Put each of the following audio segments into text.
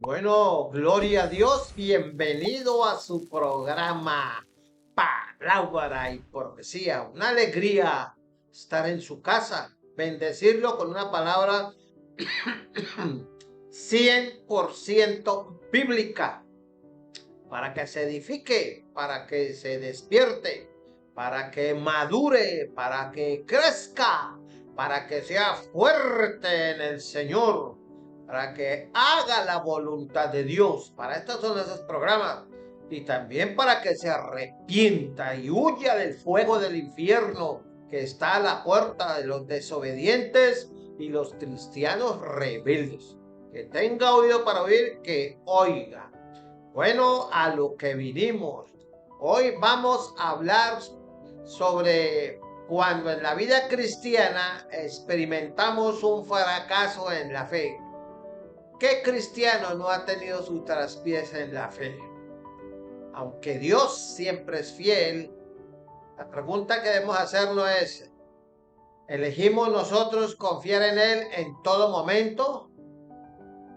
Bueno, gloria a Dios, bienvenido a su programa Palabra y Profecía. Una alegría estar en su casa, bendecirlo con una palabra 100% bíblica, para que se edifique, para que se despierte, para que madure, para que crezca, para que sea fuerte en el Señor, para que haga la voluntad de Dios. Para estos son esos programas. Y también para que se arrepienta y huya del fuego del infierno que está a la puerta de los desobedientes y los cristianos rebeldes. Que tenga oído para oír, que oiga. Bueno, a lo que vinimos. Hoy vamos a hablar sobre cuando en la vida cristiana experimentamos un fracaso en la fe. ¿Qué cristiano no ha tenido su traspiés en la fe? Aunque Dios siempre es fiel, la pregunta que debemos hacernos es, ¿elegimos nosotros confiar en Él en todo momento?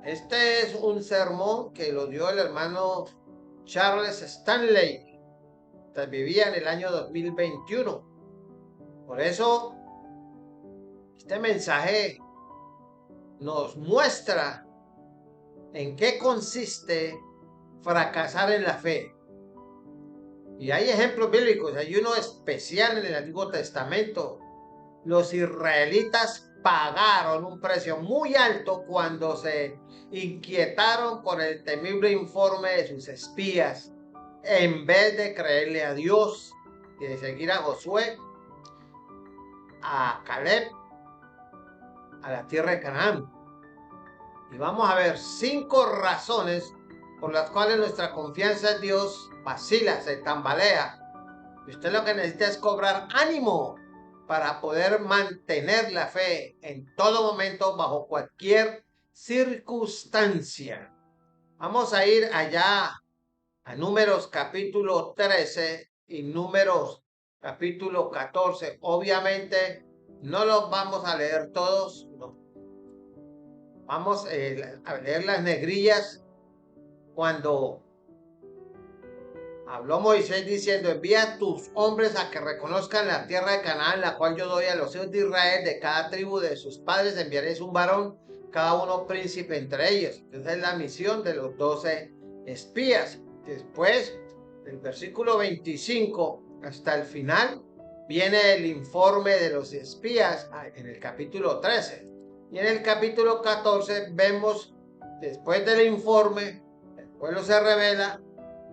Este es un sermón que lo dio el hermano Charles Stanley. Vivía en el año 2021. Por eso, este mensaje nos muestra en qué consiste fracasar en la fe. Y hay ejemplos bíblicos, hay uno especial en el Antiguo Testamento. Los israelitas pagaron un precio muy alto cuando se inquietaron por el temible informe de sus espías, en vez de creerle a Dios y de seguir a Josué, a Caleb, a la tierra de Canaán. Y vamos a ver 5 razones por las cuales nuestra confianza en Dios vacila, se tambalea. Y usted lo que necesita es cobrar ánimo para poder mantener la fe en todo momento, bajo cualquier circunstancia. Vamos a ir allá a Números capítulo 13 y Números capítulo 14. Obviamente no los vamos a leer todos, no. Vamos a leer las negrillas cuando habló Moisés diciendo: envía a tus hombres a que reconozcan la tierra de Canaán, la cual yo doy a los hijos de Israel. De cada tribu de sus padres enviaréis un varón, cada uno príncipe entre ellos. Esa es la misión de los 12 espías. Después, del versículo 25 hasta el final, viene el informe de los espías en el capítulo 13. Y en el capítulo 14 vemos, después del informe, el pueblo se rebela,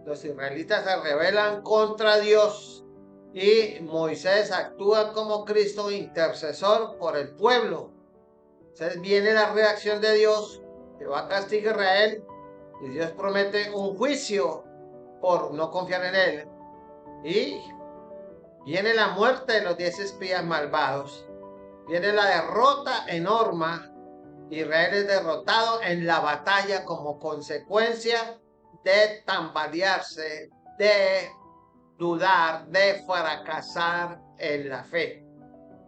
los israelitas se rebelan contra Dios y Moisés actúa como Cristo intercesor por el pueblo. Entonces viene la reacción de Dios, que va a castigar a Israel, y Dios promete un juicio por no confiar en Él. Y viene la muerte de los 10 espías malvados. Viene la derrota enorme. Israel es derrotado en la batalla como consecuencia de tambalearse, de dudar, de fracasar en la fe.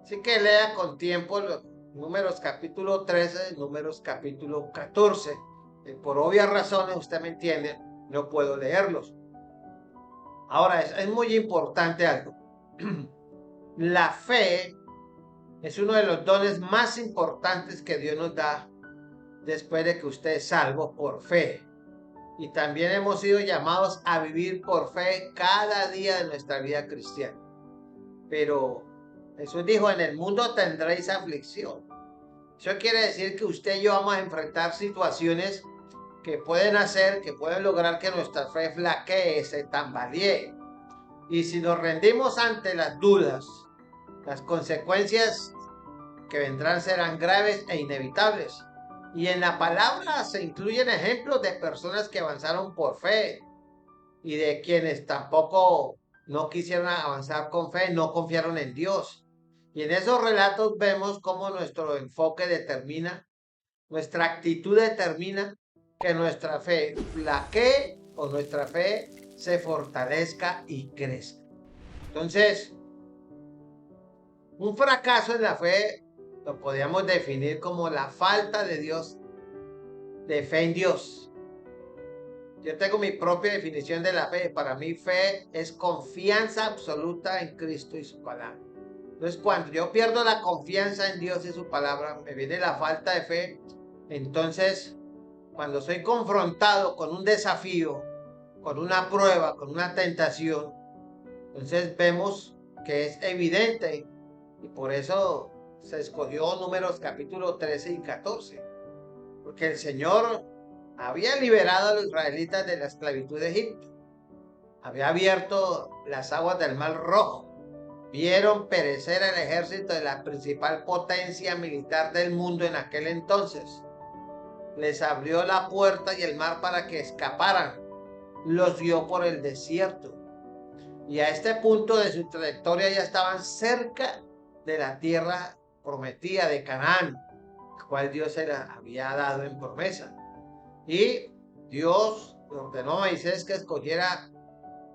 Así que lea con tiempo los Números capítulo 13, Números capítulo 14. Por obvias razones, usted me entiende, no puedo leerlos. Ahora, es muy importante algo. La fe es uno de los dones más importantes que Dios nos da después de que usted es salvo por fe. Y también hemos sido llamados a vivir por fe cada día de nuestra vida cristiana. Pero Jesús dijo: en el mundo tendréis aflicción. Eso quiere decir que usted y yo vamos a enfrentar situaciones que pueden hacer, que pueden lograr que nuestra fe flaquee, se tambalee. Y si nos rendimos ante las dudas, las consecuencias que vendrán serán graves e inevitables. Y en la palabra se incluyen ejemplos de personas que avanzaron por fe y de quienes tampoco no quisieron avanzar con fe, no confiaron en Dios. Y en esos relatos vemos cómo nuestro enfoque determina, nuestra actitud determina que nuestra fe flaquee o nuestra fe se fortalezca y crezca. Entonces, un fracaso en la fe lo podríamos definir como la falta de Dios, de fe en Dios. Yo tengo mi propia definición de la fe. Para mí fe es confianza absoluta en Cristo y su palabra. Entonces, cuando yo pierdo la confianza en Dios y su palabra, me viene la falta de fe. Entonces, cuando soy confrontado con un desafío, con una prueba, con una tentación, entonces vemos que es evidente y por eso se escogió Números capítulo 13 y 14, porque el Señor había liberado a los israelitas de la esclavitud de Egipto, había abierto las aguas del Mar Rojo, vieron perecer el ejército de la principal potencia militar del mundo en aquel entonces, les abrió la puerta y el mar para que escaparan, los guió por el desierto. Y a este punto de su trayectoria ya estaban cerca de la tierra prometida de Canaán, la cual Dios se la había dado en promesa. Y Dios le ordenó a Moisés que escogiera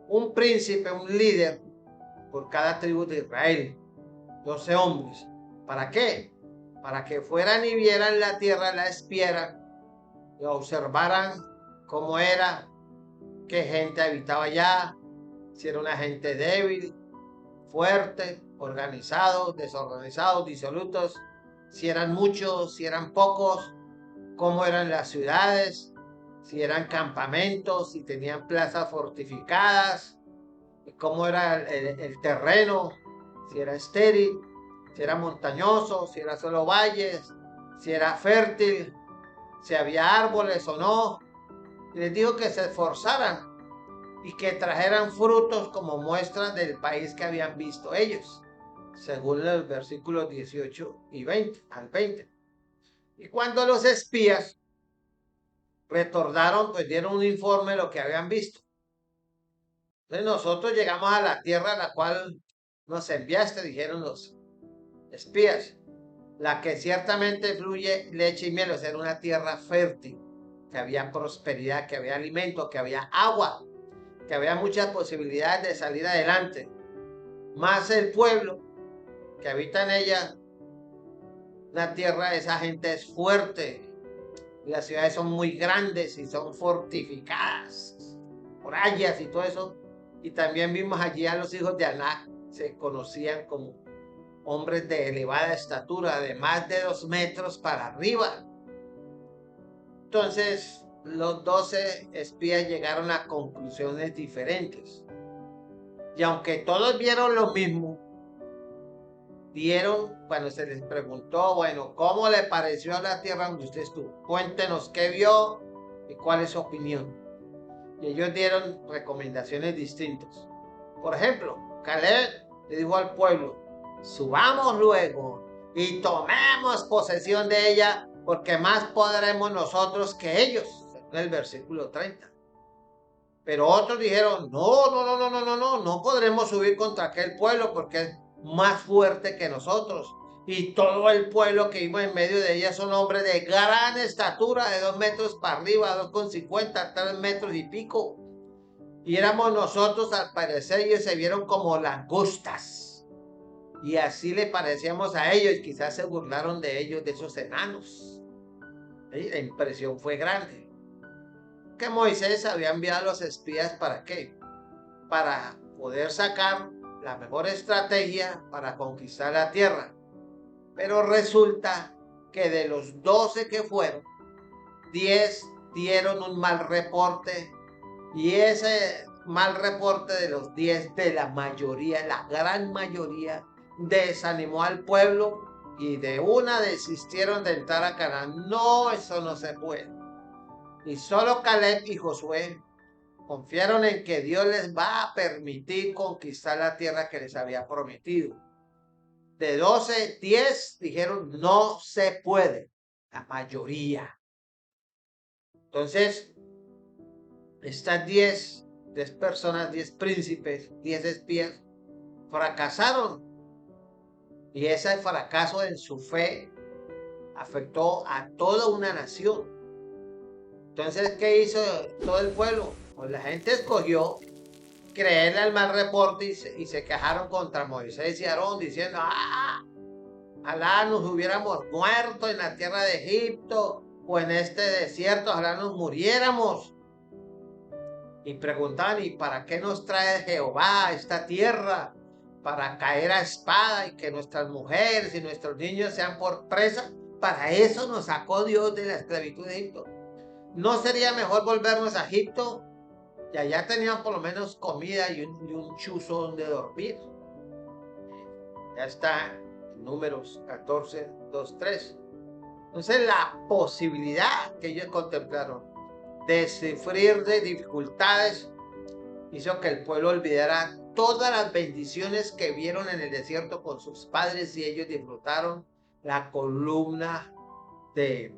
un príncipe, un líder por cada tribu de Israel, 12 hombres. ¿Para qué? Para que fueran y vieran la tierra, la espiaran y observaran cómo era, qué gente habitaba allá, si era una gente débil, fuerte, organizados, desorganizados, disolutos, si eran muchos, si eran pocos, cómo eran las ciudades, si eran campamentos, si tenían plazas fortificadas, cómo era el terreno, si era estéril, si era montañoso, si era solo valles, si era fértil, si había árboles o no. Y les dijo que se esforzaran y que trajeran frutos como muestras del país que habían visto ellos, según los versículos 18 y 20 al 20. Y cuando los espías retornaron, pues dieron un informe de lo que habían visto. Entonces nosotros llegamos a la tierra a la cual nos enviaste, dijeron los espías, la que ciertamente fluye leche y miel, o sea, era una tierra fértil, que había prosperidad, que había alimento, que había agua, que había muchas posibilidades de salir adelante. Más el pueblo que habita en ella, la tierra, esa gente es fuerte. Las ciudades son muy grandes y son fortificadas, murallas y todo eso. Y también vimos allí a los hijos de Anac, se conocían como hombres de elevada estatura, de más de 2 metros para arriba. Entonces, los 12 espías llegaron a conclusiones diferentes. Y aunque todos vieron lo mismo, cuando se les preguntó, bueno, ¿cómo le pareció la tierra donde usted estuvo? Cuéntenos qué vio y cuál es su opinión. Y ellos dieron recomendaciones distintas. Por ejemplo, Caleb le dijo al pueblo, subamos luego y tomemos posesión de ella, porque más podremos nosotros que ellos, en el versículo 30. Pero otros dijeron, no podremos subir contra aquel pueblo porque es más fuerte que nosotros. Y todo el pueblo que iba en medio de ella son hombres de gran estatura, de 2 metros para arriba, 2,50, 3 metros y pico. Y éramos nosotros, al parecer, ellos se vieron como langostas. Y así le parecíamos a ellos, quizás se burlaron de ellos, de esos enanos. ¿Sí? La impresión fue grande. Que Moisés había enviado a los espías ¿para qué? Para poder sacar la mejor estrategia para conquistar la tierra. Pero resulta que de los 12 que fueron, 10 dieron un mal reporte, y ese mal reporte de los 10, de la mayoría, la gran mayoría, desanimó al pueblo y de una desistieron de entrar a Canaán. No, eso no se puede. Y solo Caleb y Josué confiaron en que Dios les va a permitir conquistar la tierra que les había prometido. De 12, 10 dijeron no se puede, la mayoría. Entonces, estas 10 personas, 10 príncipes, 10 espías, fracasaron. Y ese fracaso en su fe afectó a toda una nación. Entonces, ¿qué hizo todo el pueblo? Pues la gente escogió creerle al mal reporte y se quejaron contra Moisés y Aarón diciendo, ojalá nos hubiéramos muerto en la tierra de Egipto o en este desierto, ojalá nos muriéramos. Y preguntaban, ¿y para qué nos trae Jehová a esta tierra? Para caer a espada y que nuestras mujeres y nuestros niños sean por presa. Para eso nos sacó Dios de la esclavitud de Egipto. ¿No sería mejor volvernos a Egipto? Y allá tenían por lo menos comida y un chuzo donde dormir. Ya está en Números 14, 2, 3. Entonces la posibilidad que ellos contemplaron de sufrir de dificultades hizo que el pueblo olvidara todas las bendiciones que vieron en el desierto con sus padres y ellos disfrutaron la columna de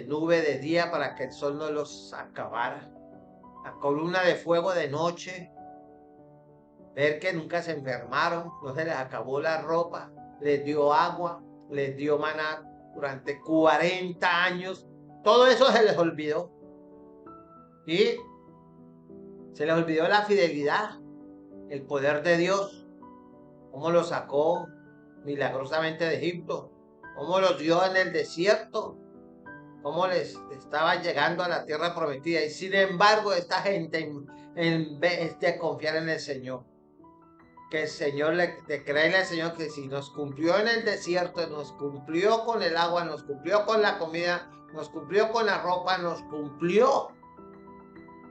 nube de día para que el sol no los acabara, la columna de fuego de noche, ver que nunca se enfermaron, no se les acabó la ropa, les dio agua, les dio maná durante 40 años, todo eso se les olvidó. Y se les olvidó la fidelidad, el poder de Dios, cómo los sacó milagrosamente de Egipto, cómo los dio en el desierto, cómo les estaba llegando a la tierra prometida. Y sin embargo, esta gente, en vez de confiar en el Señor, que el Señor de creerle al Señor que si nos cumplió en el desierto, nos cumplió con el agua, nos cumplió con la comida, nos cumplió con la ropa, nos cumplió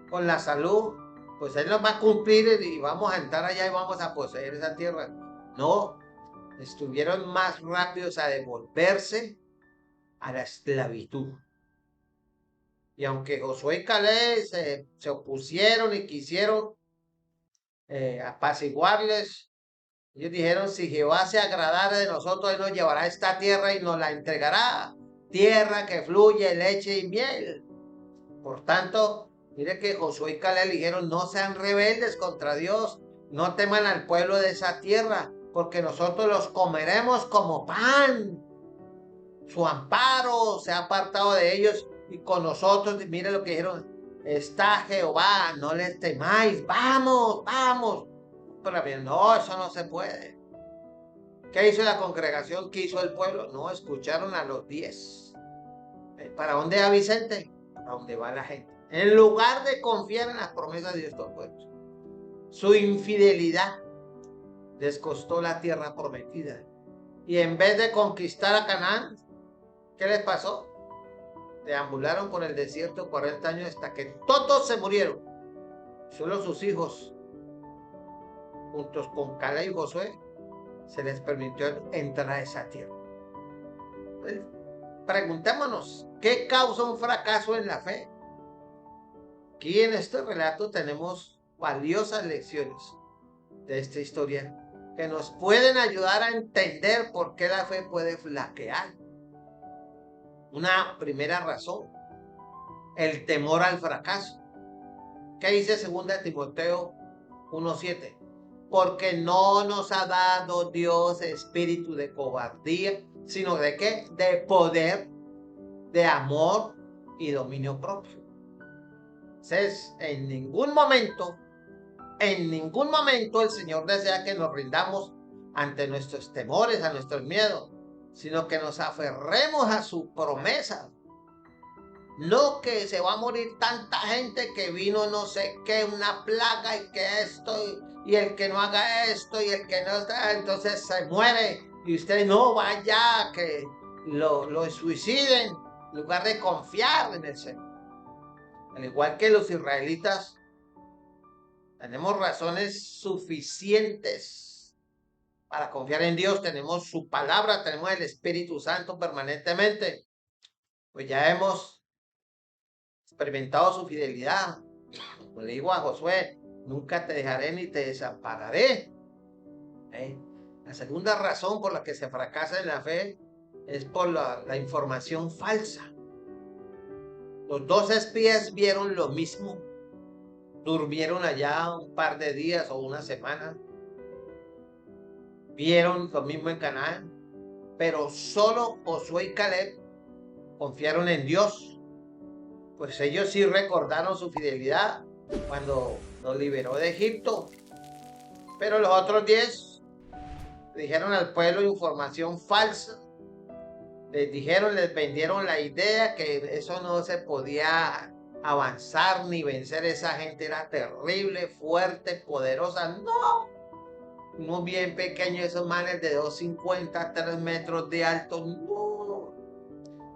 con la salud, pues Él nos va a cumplir y vamos a entrar allá y vamos a poseer esa tierra. No, estuvieron más rápidos a devolverse a la esclavitud. Y aunque Josué y Caleb se opusieron y quisieron apaciguarles, ellos dijeron, si Jehová se agradara de nosotros, Él nos llevará a esta tierra y nos la entregará. Tierra que fluye leche y miel. Por tanto, mire que Josué y Caleb dijeron, no sean rebeldes contra Dios, no teman al pueblo de esa tierra, porque nosotros los comeremos como pan. Su amparo se ha apartado de ellos y con nosotros, mire lo que dijeron, está Jehová, no les temáis, vamos, vamos. Pero bien, no, eso no se puede. ¿Qué hizo la congregación? ¿Qué hizo el pueblo? No, escucharon a los 10. ¿Para dónde va Vicente? ¿A dónde va la gente? En lugar de confiar en las promesas de Dios Todopoderoso. Su infidelidad les costó la tierra prometida. Y en vez de conquistar a Canaán, ¿qué les pasó? Deambularon por el desierto 40 años hasta que todos se murieron. Solo sus hijos, juntos con Caleb y Josué, se les permitió entrar a esa tierra. Entonces, preguntémonos, ¿qué causa un fracaso en la fe? Aquí en este relato tenemos valiosas lecciones de esta historia que nos pueden ayudar a entender por qué la fe puede flaquear. Una primera razón, el temor al fracaso. ¿Qué dice 2 Timoteo 1:7? Porque no nos ha dado Dios espíritu de cobardía, sino de ¿qué? De poder, de amor y dominio propio. Entonces, en ningún momento el Señor desea que nos rindamos ante nuestros temores, a nuestros miedos, sino que nos aferremos a su promesa. No que se va a morir tanta gente que vino no sé qué, una plaga y que esto, y el que no haga esto, y el que no está, entonces se muere, y usted no vaya que lo suiciden, en lugar de confiar en el Señor. Al igual que los israelitas, tenemos razones suficientes para confiar en Dios, tenemos su palabra, tenemos el Espíritu Santo permanentemente, pues ya hemos experimentado su fidelidad. Como le digo a Josué, nunca te dejaré ni te desampararé. La segunda razón por la que se fracasa en la fe es por la información falsa. Los 2 espías vieron lo mismo, durmieron allá un par de días o una semana, vieron lo mismo en Canaán, pero solo Josué y Caleb confiaron en Dios, pues ellos sí recordaron su fidelidad cuando nos liberó de Egipto, pero los otros 10 dijeron al pueblo información falsa, les vendieron la idea que eso no se podía avanzar ni vencer. Esa gente era terrible, fuerte, poderosa. No, muy bien pequeño, esos manes de 2,50, 3 metros de alto. No.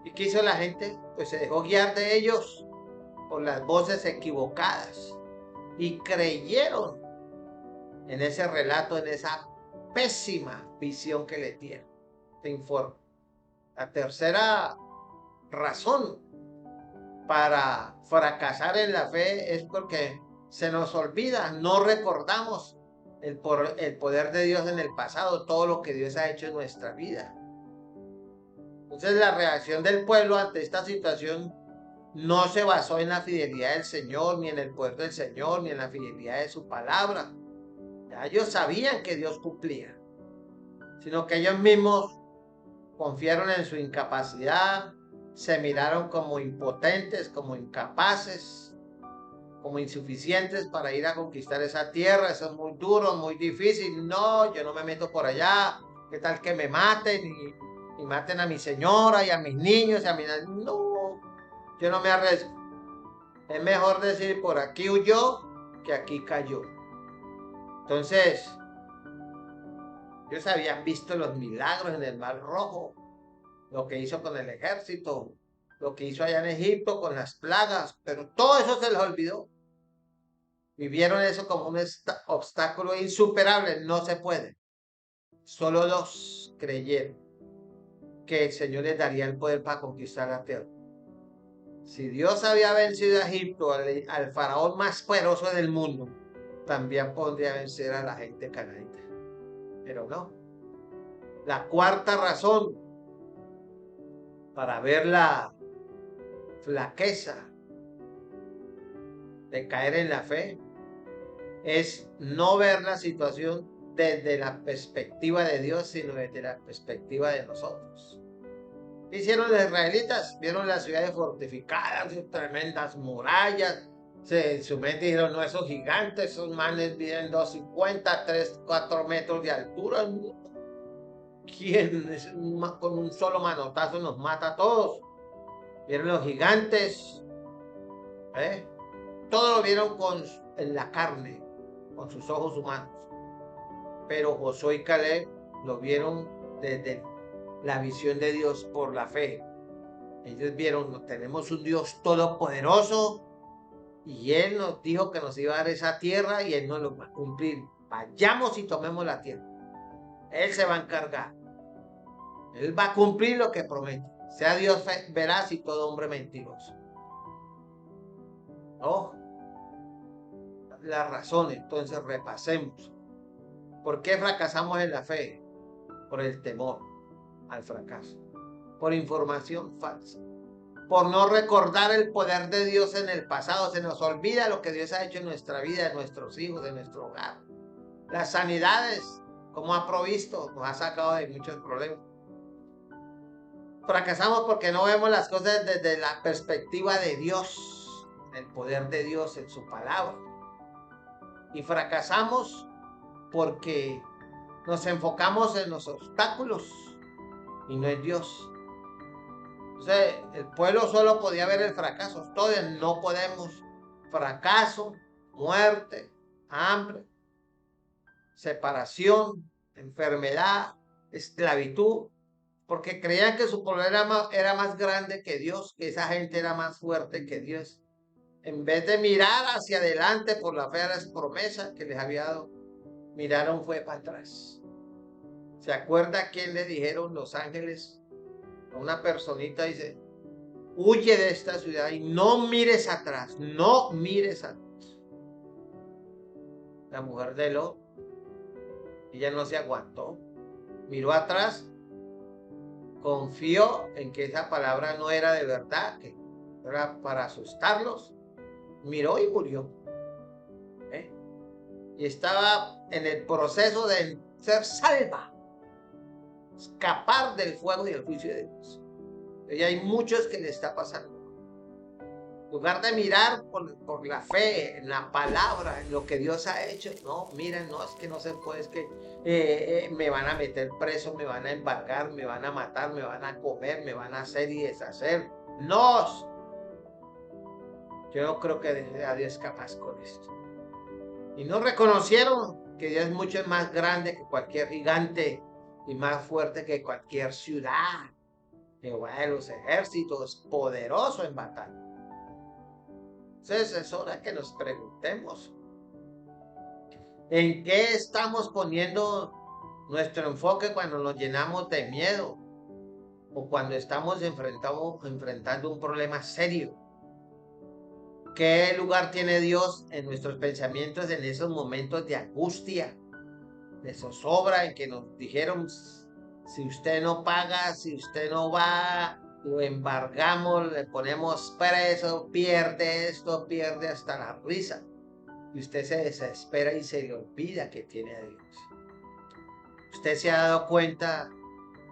¿Y qué hizo la gente? Pues se dejó guiar de ellos por las voces equivocadas y creyeron en ese relato, en esa pésima visión que le tienen. Te informo. La tercera razón para fracasar en la fe es porque se nos olvida, no recordamos el poder de Dios en el pasado, todo lo que Dios ha hecho en nuestra vida. Entonces la reacción del pueblo ante esta situación no se basó en la fidelidad del Señor, ni en el poder del Señor, ni en la fidelidad de su palabra. Ya ellos sabían que Dios cumplía, sino que ellos mismos confiaron en su incapacidad, se miraron como impotentes, como incapaces, como insuficientes para ir a conquistar esa tierra. Eso es muy duro, muy difícil. No, yo no me meto por allá. ¿Qué tal que me maten y maten a mi señora y a mis niños y a mi... No, yo no me arriesgo. Es mejor decir por aquí huyó que aquí cayó. Entonces, ellos habían visto los milagros en el Mar Rojo, lo que hizo con el ejército, lo que hizo allá en Egipto con las plagas, pero todo eso se les olvidó. Vivieron eso como un obstáculo insuperable, no se puede. Solo 2 creyeron que el Señor les daría el poder para conquistar la tierra. Si Dios había vencido a Egipto, al faraón más poderoso del mundo, también podría vencer a la gente cananita. Pero no. La cuarta razón para ver la flaqueza de caer en la fe es no ver la situación desde la perspectiva de Dios, sino desde la perspectiva de nosotros. ¿Qué hicieron los israelitas? Vieron las ciudades fortificadas, sus tremendas murallas. En su mente dijeron, no, esos gigantes, esos manes viven 2,50, 3, 4 metros de altura. ¿Quién con un solo manotazo nos mata a todos? Vieron los gigantes, todo lo vieron en la carne, con sus ojos humanos. Pero Josué y Caleb lo vieron desde la visión de Dios por la fe. Ellos vieron, tenemos un Dios todopoderoso y Él nos dijo que nos iba a dar esa tierra y Él nos lo va a cumplir. Vayamos y tomemos la tierra. Él se va a encargar. Él va a cumplir lo que promete. Sea Dios veraz y todo hombre mentiroso. ¿No? Las razones, entonces repasemos. ¿Por qué fracasamos en la fe? Por el temor al fracaso. Por información falsa. Por no recordar el poder de Dios en el pasado. Se nos olvida lo que Dios ha hecho en nuestra vida, de nuestros hijos, de nuestro hogar. Las sanidades, como ha provisto, nos ha sacado de muchos problemas. Fracasamos porque no vemos las cosas desde la perspectiva de Dios, el poder de Dios en su palabra. Y fracasamos porque nos enfocamos en los obstáculos y no en Dios. Entonces, el pueblo solo podía ver el fracaso. Todos no podemos. Fracaso, muerte, hambre, separación, enfermedad, esclavitud, porque creían que su problema era más grande que Dios, que esa gente era más fuerte que Dios. En vez de mirar hacia adelante por la fe de las promesas que les había dado, miraron fue para atrás. ¿Se acuerda quién le dijeron los ángeles? A una personita dice, huye de esta ciudad y no mires atrás, no mires atrás. La mujer de Lot, ella no se aguantó, miró atrás, confió en que esa palabra no era de verdad, que era para asustarlos, miró y murió. Y estaba en el proceso de ser salva, escapar del fuego y el juicio de Dios. Y hay muchos que le está pasando. En lugar de mirar por la fe, en la palabra, en lo que Dios ha hecho, no, miren, no, es que no se puede, es que me van a meter preso, me van a embargar, me van a matar, me van a comer, me van a hacer y deshacer. No, Yo no creo que Dios es capaz con esto. Y no reconocieron que Dios es mucho más grande que cualquier gigante y más fuerte que cualquier ciudad. Jehová de los ejércitos, poderoso en batalla. Entonces es hora que nos preguntemos, ¿en qué estamos poniendo nuestro enfoque cuando nos llenamos de miedo? O cuando estamos enfrentando un problema serio. ¿Qué lugar tiene Dios en nuestros pensamientos en esos momentos de angustia, de zozobra, en que nos dijeron, si usted no paga, si usted no va, lo embargamos, le ponemos preso, pierde esto, pierde hasta la risa? Y usted se desespera y se le olvida que tiene a Dios. ¿Usted se ha dado cuenta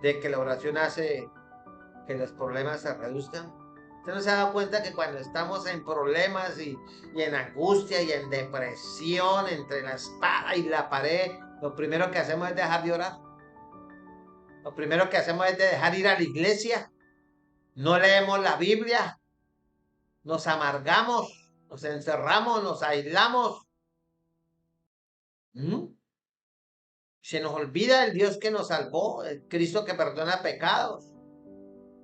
de que la oración hace que los problemas se reduzcan? ¿Usted no se ha dado cuenta que cuando estamos en problemas y en angustia y en depresión entre la espada y la pared, lo primero que hacemos es dejar de orar? Lo primero que hacemos es dejar ir a la iglesia. No leemos la Biblia. Nos amargamos, nos encerramos, nos aislamos. Se nos olvida el Dios que nos salvó, el Cristo que perdona pecados.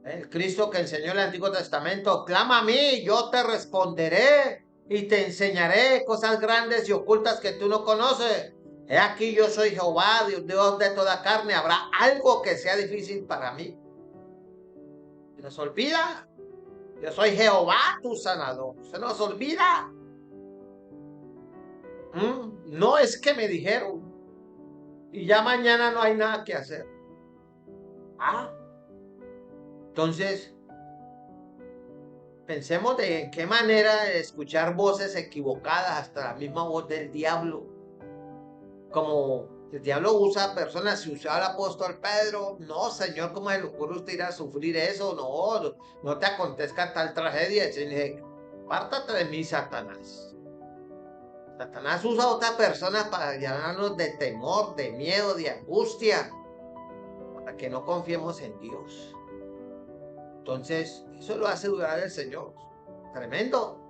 El Cristo que enseñó el Antiguo Testamento: clama a mí, yo te responderé y te enseñaré cosas grandes y ocultas que tú no conoces. He aquí, yo soy Jehová, Dios de toda carne. ¿Habrá algo que sea difícil para mí? Se nos olvida. Yo soy Jehová, tu sanador. Se nos olvida. No es que me dijeron y ya mañana no hay nada que hacer. Entonces, pensemos de en qué manera escuchar voces equivocadas, hasta la misma voz del diablo. Como el diablo usa personas, si usaba el apóstol Pedro, no, Señor, ¿cómo se le ocurre usted ir a sufrir eso? No te acontezca tal tragedia. Y le dije, apártate de mí, Satanás. Satanás usa a otras personas para llenarnos de temor, de miedo, de angustia, para que no confiemos en Dios. Entonces, eso lo hace dudar el Señor. Tremendo.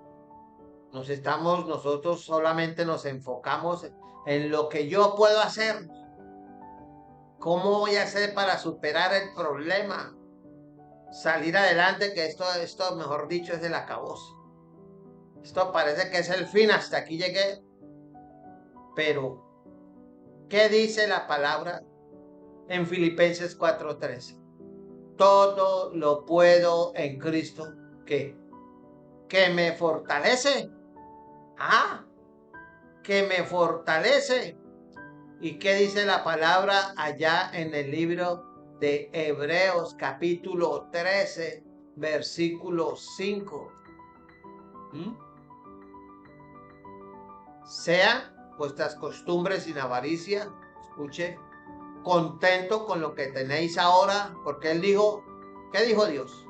Nosotros solamente nos enfocamos en lo que yo puedo hacer. ¿Cómo voy a hacer para superar el problema? Salir adelante, que esto, mejor dicho, es el acabose. Esto parece que es el fin, hasta aquí llegué. Pero, ¿qué dice la palabra en Filipenses 4:13? Todo lo puedo en Cristo que me fortalece. Que me fortalece. ¿Y qué dice la palabra allá en el libro de Hebreos capítulo 13, versículo 5? Sean vuestras costumbres sin avaricia, escuche, contento con lo que tenéis ahora, porque Él dijo, ¿qué dijo Dios?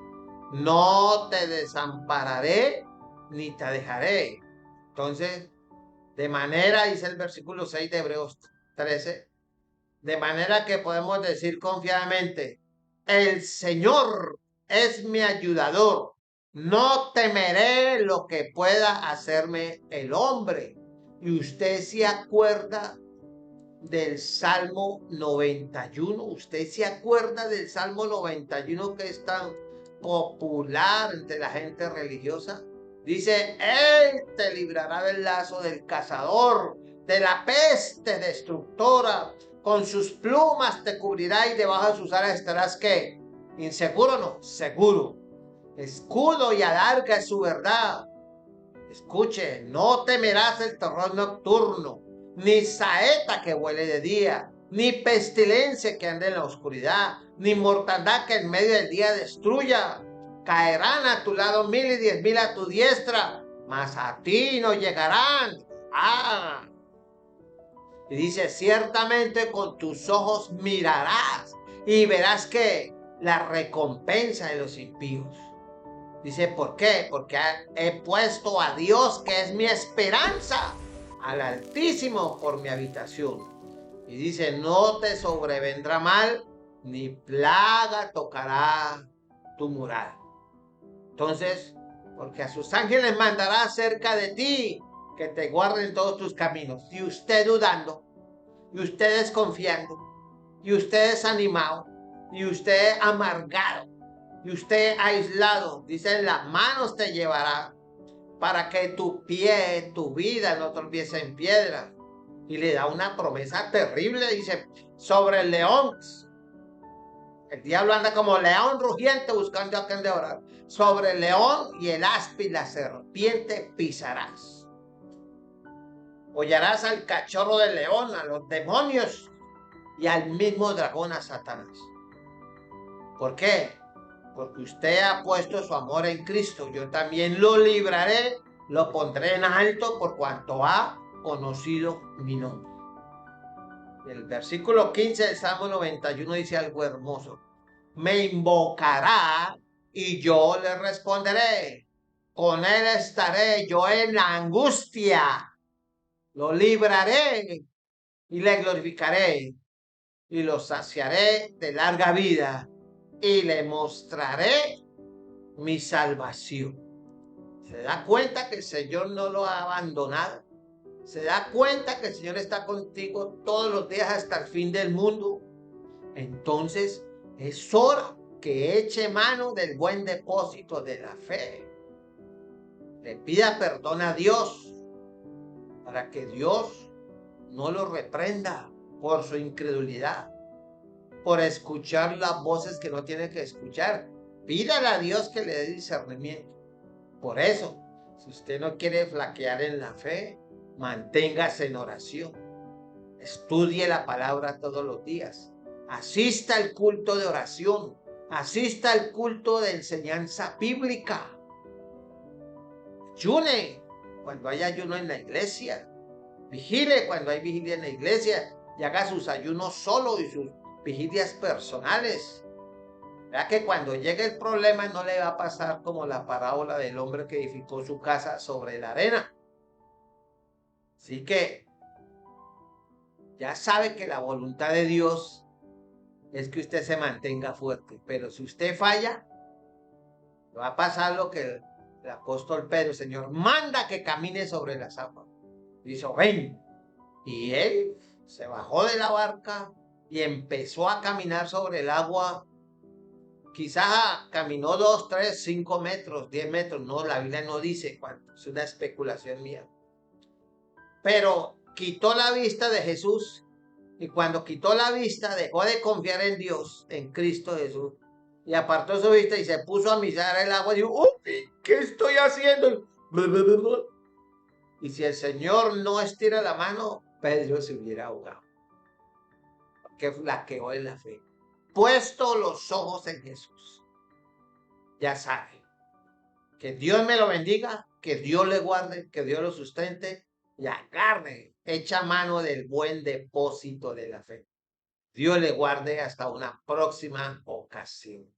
No te desampararé ni te dejaré. Entonces, de manera, dice el versículo 6 de Hebreos 13, de manera que podemos decir confiadamente, el Señor es mi ayudador, no temeré lo que pueda hacerme el hombre. Y usted se acuerda del Salmo 91, usted se acuerda del Salmo 91 que es tan popular entre la gente religiosa. Dice, Él te librará del lazo del cazador, de la peste destructora, con sus plumas te cubrirá y debajo de sus alas estarás, ¿qué? ¿Inseguro? No, seguro. Escudo y adarga es su verdad. Escuche, no temerás el terror nocturno, ni saeta que huele de día, ni pestilencia que ande en la oscuridad, ni mortandad que en medio del día destruya. Caerán a tu lado 1,000 y 10,000 a tu diestra, mas a ti no llegarán. Y dice, ciertamente con tus ojos mirarás y verás que la recompensa de los impíos. Dice, ¿por qué? Porque he puesto a Dios, que es mi esperanza, al Altísimo por mi habitación. Y dice, no te sobrevendrá mal, ni plaga tocará tu morada. Entonces, porque a sus ángeles mandará acerca de ti, que te guarden todos tus caminos. Y usted dudando, y usted desconfiando, y usted desanimado, y usted amargado, y usted aislado, dice, en las manos te llevará, para que tu pie, tu vida no tropiece en piedra. Y le da una promesa terrible, dice, sobre el león. El diablo anda como león rugiente buscando a quien devorar. Sobre el león y el asp y la serpiente pisarás. Hollarás al cachorro del león, a los demonios y al mismo dragón, a Satanás. ¿Por qué? Porque usted ha puesto su amor en Cristo. Yo también lo libraré, lo pondré en alto por cuanto ha conocido mi nombre. El versículo 15 del Salmo 91 dice algo hermoso. Me invocará y yo le responderé. Con él estaré yo en la angustia. Lo libraré y le glorificaré y lo saciaré de larga vida y le mostraré mi salvación. ¿Se da cuenta que el Señor no lo ha abandonado? ¿Se da cuenta que el Señor está contigo todos los días hasta el fin del mundo? Entonces es hora que eche mano del buen depósito de la fe. Le pida perdón a Dios para que Dios no lo reprenda por su incredulidad, por escuchar las voces que no tiene que escuchar. Pídale a Dios que le dé discernimiento. Por eso, si usted no quiere flaquear en la fe, manténgase en oración. Estudie la palabra todos los días. Asista al culto de oración. Asista al culto de enseñanza bíblica. Ayune cuando hay ayuno en la iglesia. Vigile cuando hay vigilia en la iglesia. Y haga sus ayunos solo y sus vigilias personales. Vea que cuando llegue el problema no le va a pasar como la parábola del hombre que edificó su casa sobre la arena. Así que ya sabe que la voluntad de Dios es que usted se mantenga fuerte. Pero si usted falla, va a pasar lo que el apóstol Pedro, Señor, manda que camine sobre las aguas. Dice, ven. Y él se bajó de la barca y empezó a caminar sobre el agua. Quizás caminó 2, 3, 5 metros, 10 metros. No, la Biblia no dice cuánto. Es una especulación mía. Pero quitó la vista de Jesús. Y cuando quitó la vista, dejó de confiar en Dios, en Cristo Jesús. Y apartó su vista y se puso a mirar el agua y dijo, ¿qué estoy haciendo? Y si el Señor no estira la mano, Pedro se hubiera ahogado. Que flaqueó en la fe. Puesto los ojos en Jesús. Ya sabe. Que Dios me lo bendiga, que Dios le guarde, que Dios lo sustente y agarre, echa mano del buen depósito de la fe. Dios le guarde hasta una próxima ocasión.